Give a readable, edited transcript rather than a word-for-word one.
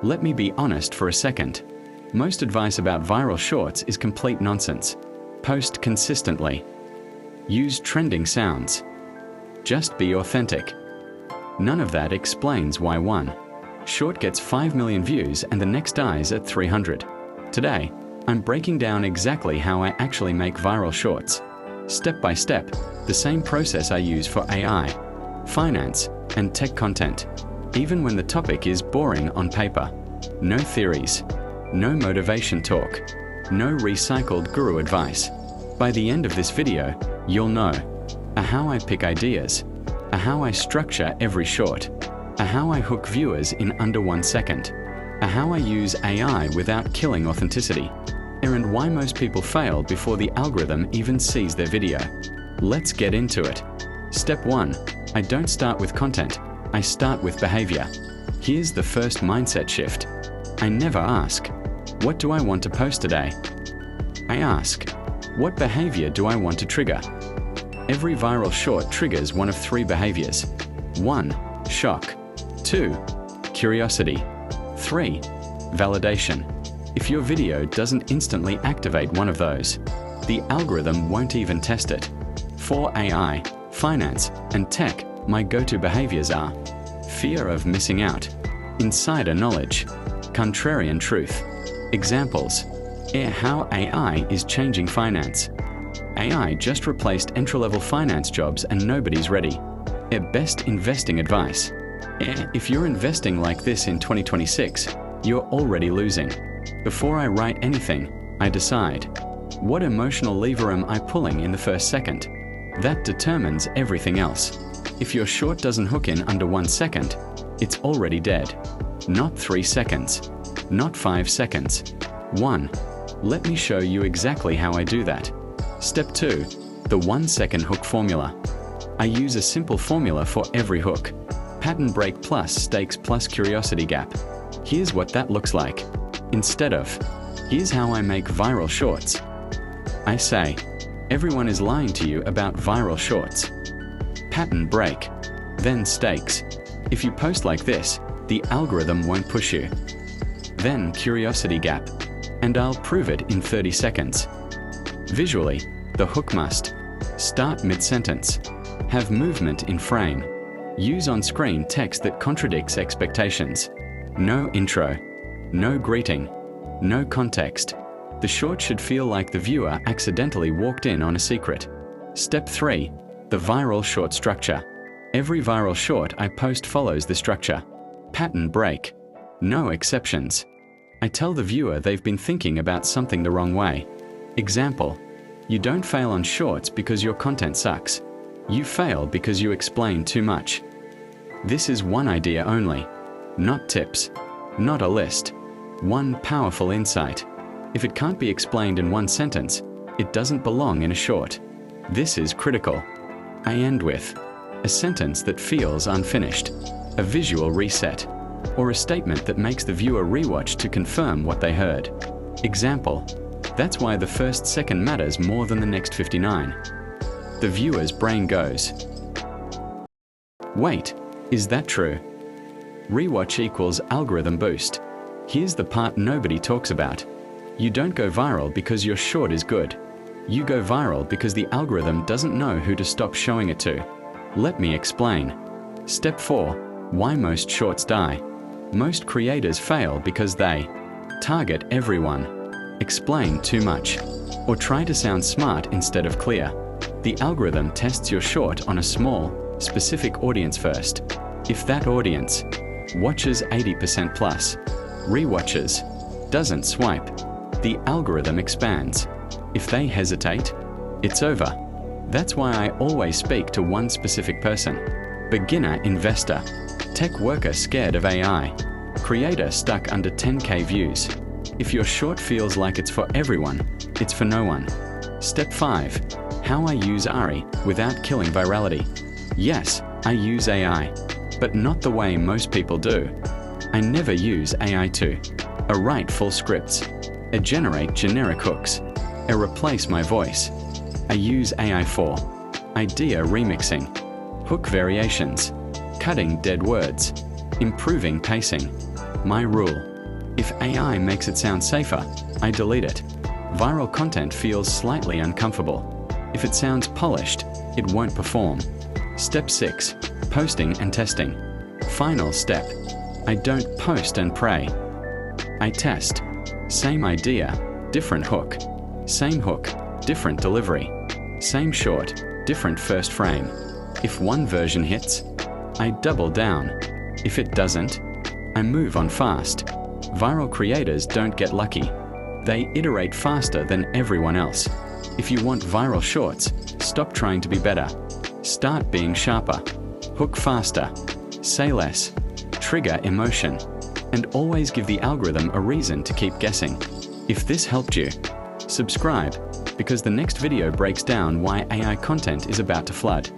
Let me be honest for a second. Most advice about viral shorts is complete nonsense. Post consistently. Use trending sounds. Just be authentic. None of that explains why one short gets 5 million views and the next dies at 300. Today, I'm breaking down exactly how I actually make viral shorts. Step by step, the same process I use for AI, finance, and tech content. Even when the topic is boring on paper. No theories. No motivation talk. No recycled guru advice. By the end of this video, you'll know how I pick ideas, how I structure every short, how I hook viewers in under 1 second, how I use AI without killing authenticity, and why most people fail before the algorithm even sees their video. Let's get into it. Step 1. I don't start with content, I start with behavior. Here's the first mindset shift. I never ask, what do I want to post today? I ask, what behavior do I want to trigger? Every viral short triggers one of 3 behaviors. 1. Shock. 2. Curiosity. 3. Validation. If your video doesn't instantly activate one of those, the algorithm won't even test it. For AI, finance, and tech, my go-to behaviors are fear of missing out, insider knowledge, contrarian truth. Examples: how AI is changing finance. AI just replaced entry-level finance jobs and nobody's ready. Best investing advice. If you're investing like this in 2026, you're already losing. Before I write anything, I decide, what emotional lever am I pulling in the first second? That determines everything else. If your short doesn't hook in under 1 second, it's already dead. Not 3 seconds. Not 5 seconds. 1. Let me show you exactly how I do that. Step 2. The 1-second hook formula. I use a simple formula for every hook. Pattern break plus stakes plus curiosity gap. Here's what that looks like. Instead of, here's how I make viral shorts, I say, everyone is lying to you about viral shorts. Pattern break. Then stakes. If you post like this, the algorithm won't push you. Then curiosity gap. And I'll prove it in 30 seconds. Visually, the hook must start mid-sentence, have movement in frame, use on-screen text that contradicts expectations, no intro, no greeting, no context. The short should feel like the viewer accidentally walked in on a secret. Step 3. The viral short structure. Every viral short I post follows the structure. Pattern break. No exceptions. I tell the viewer they've been thinking about something the wrong way. Example: you don't fail on shorts because your content sucks. You fail because you explain too much. This is one idea only. Not tips. Not a list. One powerful insight. If it can't be explained in 1 sentence, it doesn't belong in a short. This is critical. I end with a sentence that feels unfinished, a visual reset, or a statement that makes the viewer rewatch to confirm what they heard. Example: that's why the first second matters more than the next 59. The viewer's brain goes, wait, is that true? Rewatch equals algorithm boost. Here's the part nobody talks about. You don't go viral because your short is good. You go viral because the algorithm doesn't know who to stop showing it to. Let me explain. Step 4. Why most shorts die. Most creators fail because they target everyone, explain too much, or try to sound smart instead of clear. The algorithm tests your short on a small, specific audience first. If that audience watches 80% plus, rewatches, doesn't swipe, the algorithm expands. If they hesitate, it's over. That's why I always speak to one specific person. Beginner investor, tech worker scared of AI, creator stuck under 10K views. If your short feels like it's for everyone, it's for no one. Step 5. How I use AI without killing virality. Yes, I use AI, but not the way most people do. I never use AI to write full scripts, generate generic hooks, replace my voice. I use AI for idea remixing, hook variations, cutting dead words, improving pacing. My rule: If AI makes it sound safer, I delete it. Viral content feels slightly uncomfortable. If it sounds polished, it won't perform. Step 6. Posting and testing. Final step. I don't post and pray. I test. Same idea, different hook. Same hook, different delivery. Same short, different first frame. If one version hits, I double down. If it doesn't, I move on fast. Viral creators don't get lucky. They iterate faster than everyone else. If you want viral shorts, stop trying to be better. Start being sharper. Hook faster. Say less. Trigger emotion. And always give the algorithm a reason to keep guessing. If this helped you, subscribe, because the next video breaks down why AI content is about to flood.